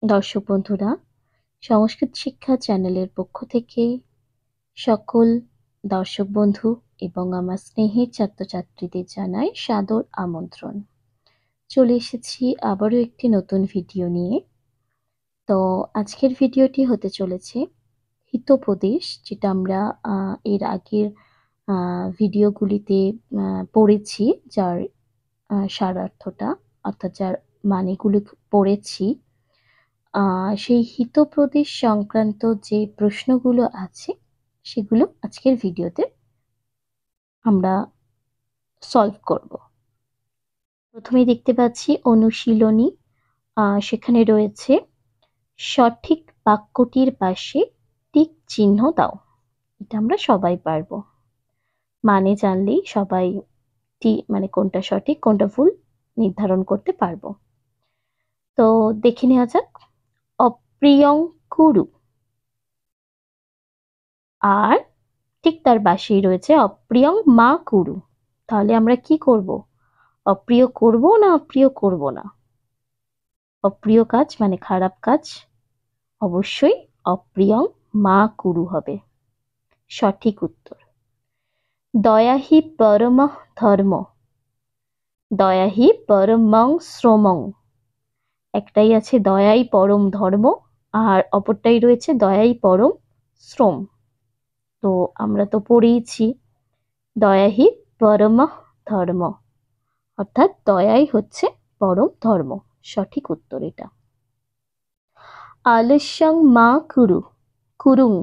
দর্শক বন্ধুরা, সংস্কৃত শিক্ষা চ্যানেলের পক্ষ থেকে সকল দর্শক বন্ধু এবং আমার স্নেহের ছাত্রছাত্রীদের জানাই সাদর আমন্ত্রণ। চলে এসেছি আবারও একটি নতুন ভিডিও নিয়ে। তো আজকের ভিডিওটি হতে চলেছে হিতোপদেশ, যেটা আমরা এর আগের ভিডিওগুলিতে পড়েছি, যার সারার্থটা অর্থাৎ যার মানেগুলি পড়েছি। সেই হিতোপদেশ সংক্রান্ত যে প্রশ্নগুলো আছে সেগুলো আজকের ভিডিওতে আমরা সলভ করব। প্রথমেই দেখতে পাচ্ছি অনুশীলনী। সেখানে রয়েছে সঠিক বাক্যটির পাশে টিক চিহ্ন দাও। এটা আমরা সবাই পারবো, মানে জানলেই সবাই মানে কোনটা সঠিক কোনটা ভুল নির্ধারণ করতে পারবো। তো দেখে নেওয়া যাক। অপ্রিয়ঙ্কুরু, আর ঠিক তার পাশেই রয়েছে অপ্রিয়ং মা কুরু। তাহলে আমরা কি করব? অপ্রিয় করব না অপ্রিয় করব না? অপ্রিয় কাজ মানে খারাপ কাজ, অবশ্যই অপ্রিয়ং মা কুরু হবে সঠিক উত্তর। দয়াহি পরমঃ ধর্ম, দয়াহি পরমং শ্রমং। একটাই আছে দয়াই পরম ধর্ম, আর অপরটাই রয়েছে দয়াই পরম শ্রম। তো আমরা তো পড়েইছি দয়াহি পরমঃ ধর্ম, অর্থাৎ দয়াই হচ্ছে পরম ধর্ম। সঠিক উত্তর এটা। আলস্যং মা কুরু, কুরুং,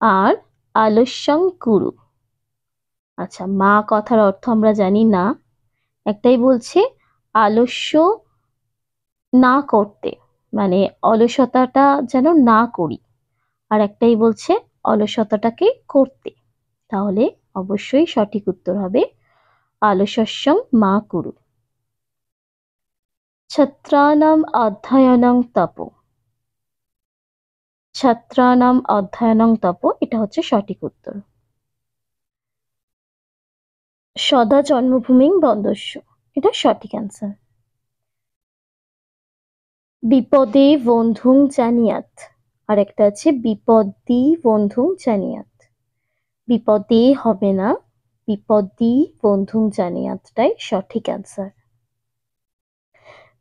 আর আলস্যং কুরু। আচ্ছা, মা কথার অর্থ আমরা জানি না। একটাই বলছে আলস্য না করতে, মানে অলসতাটা যেন না করি, আর একটাই বলছে অলসতাটাকে করতে। তাহলে অবশ্যই সঠিক উত্তর হবে আলস্যং মা কুরু। ছত্রানাম অধ্যয়নং তপ, ছত্রানাম অধ্যয়নং তপ, এটা হচ্ছে সঠিক উত্তর। সদা জন্মভূমিং বন্দস্য, এটা সঠিক অ্যান্সার। বিপদে বন্ধুং জানিয়াত, আর একটা আছে বিপদী বন্ধুং জানিয়াত। বিপদে হবে না, বিপদী বন্ধুং জানিয়াতটাই সঠিক অ্যান্সার।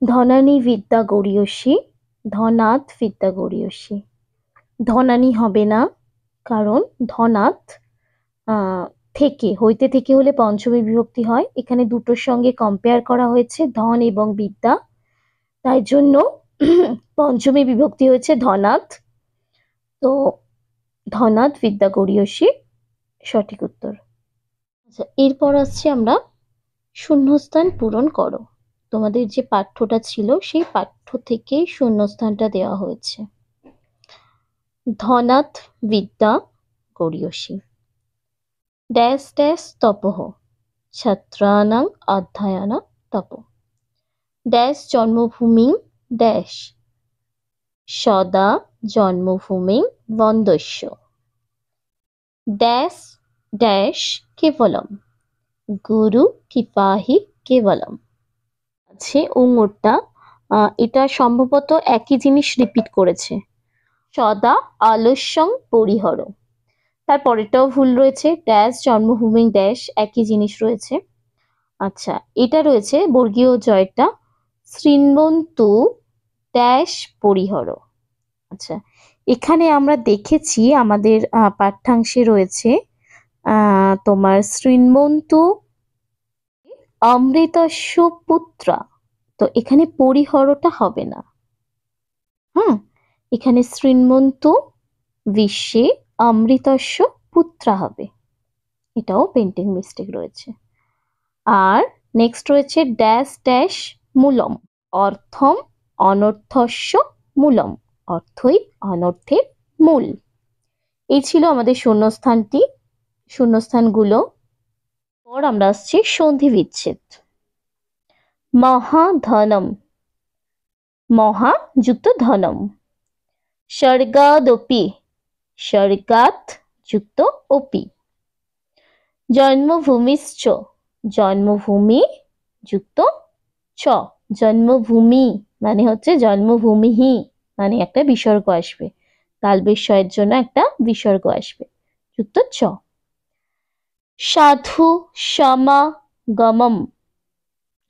ধনানি বিদ্যা গড়িয়সী, ধনাৎ বিদ্যা গড়িয়সী। ধনানি হবে না, কারণ ধনাৎ থেকে হইতে থেকে হলে পঞ্চমী বিভক্তি হয়। এখানে দুটোর সঙ্গে কম্পেয়ার করা হয়েছে ধন এবং বিদ্যা, তাই জন্য পঞ্চমী বিভক্তি হয়েছে ধনাৎ। তো ধনাৎ বিদ্যা গড়িয়সী সঠিক উত্তর। আচ্ছা, এরপর আসছে আমরা শূন্যস্থান পূরণ করো। তোমাদের যে পাঠ্যটা ছিল সেই পাঠ্য থেকেই শূন্যস্থানটা দেওয়া হয়েছে। ধনাৎ বিদ্যা গড়িয়সী, ড্যাশ ড্যাশ তপঃ, ছাত্রানাং অধ্যয়ন তপ। ড্যাশ জন্মভূমি ড্যাশ, সদা জন্মভূমি বন্দস্য। ড্যাশ ড্যাশ কেবলম, গুরু কৃপাহি কেবলম। আছে উঙরটা, এটা সম্ভবত একই জিনিস রিপিট করেছে। সদা আলস্যং পরিহর, তারপরেরটাও ভুল রয়েছে। ড্যাশ জন্মভূমি ড্যাশ একই জিনিস রয়েছে। আচ্ছা, এটা রয়েছে বর্গীয় জয়টা শৃণ্বন্তু ড্যাশ পরিহর। আচ্ছা, এখানে আমরা দেখেছি আমাদের পাঠ্যাংশে রয়েছে তোমার শৃণ্বন্তু অমৃতস্য পুত্রা। তো এখানে পরিহরটা হবে না। এখানে শৃণ্বন্তু বিশ্বে অমৃতস্য পুত্রা হবে। এটাও পেন্টিং মিস্টেক রয়েছে। আর নেক্সট রয়েছে ড্যাশ ড্যাশ মূলম, অর্থম অনর্থস্য মূলম, অর্থই অনর্থের মূল। এই ছিল আমাদের শূন্যস্থানটি, শূন্যস্থানগুলো। পর আমরা আসছি সন্ধি বিচ্ছেদ। মহাধনম, মহা যুক্ত ধনম। স্বর্গাদপি, স্বর্গাৎ যুক্ত অপি। জন্মভূমিশ্চ, জন্মভূমি যুক্ত চ, জন্মভূমি মানে হচ্ছে জন্মভূমিহি মানে একটা বিসর্গ আসবে, তালবেশ জন্য একটা বিসর্গ আসবে, যুক্ত চ। সাধু সমাগমম,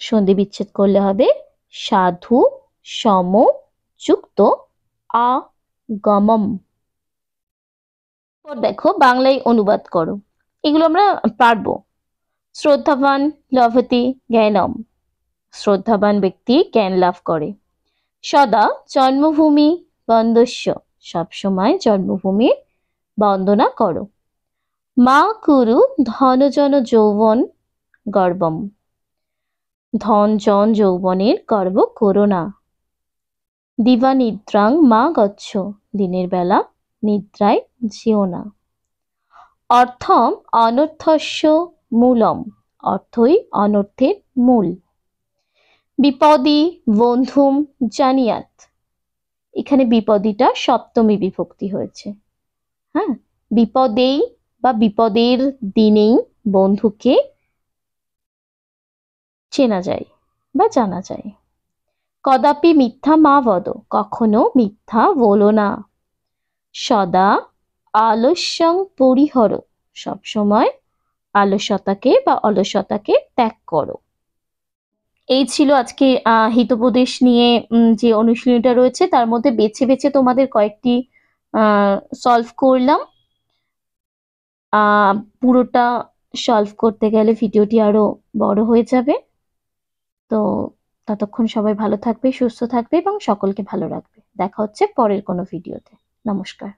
সন্ধি বিচ্ছেদ করলে হবে সাধু সম যুক্ত আগমম। দেখো বাংলায় অনুবাদ করো, এগুলো আমরা পারবো। শ্রদ্ধাবান লভতে জ্ঞানম, শ্রদ্ধাবান ব্যক্তি জ্ঞান লাভ করে। সদা জন্মভূমি বন্দস্য, সবসময় জন্মভূমি বন্দনা করো। মা কুরু ধনজন যৌবন গর্বম, ধন জন যৌবনের গর্ব করো না। দিবা নিদ্রাং মা গচ্ছ, দিনের বেলা নিদ্রায় যেও না। অর্থম অনর্থস্য মূলম, অর্থই অনর্থের মূল। বিপদী বন্ধুম জানিয়াত, এখানে বিপদীটা সপ্তমী বিভক্তি হয়েছে। হ্যাঁ, বিপদেই বা বিপদের দিনেই বন্ধুকে চেনা যায় বা জানা যায়। কদাপি মিথ্যা মা বদ, কখনো মিথ্যা বলো না। সদা আলস্যং পরিহর, সবসময় আলস্যতাকে বা অলসতাকে ত্যাগ করো। এই ছিল আজকে হিতোপদেশ নিয়ে যে অনুশীলনীটা রয়েছে তার মধ্যে বেছে বেছে তোমাদের কয়েকটি সলভ করলাম। পুরোটা সলভ করতে গেলে ভিডিওটি আরো বড় হয়ে যাবে। তো ততক্ষণ সবাই ভালো থাকবে, সুস্থ থাকবে এবং সকলকে ভালো রাখবে। দেখা হচ্ছে পরের কোনো ভিডিওতে। নমস্কার।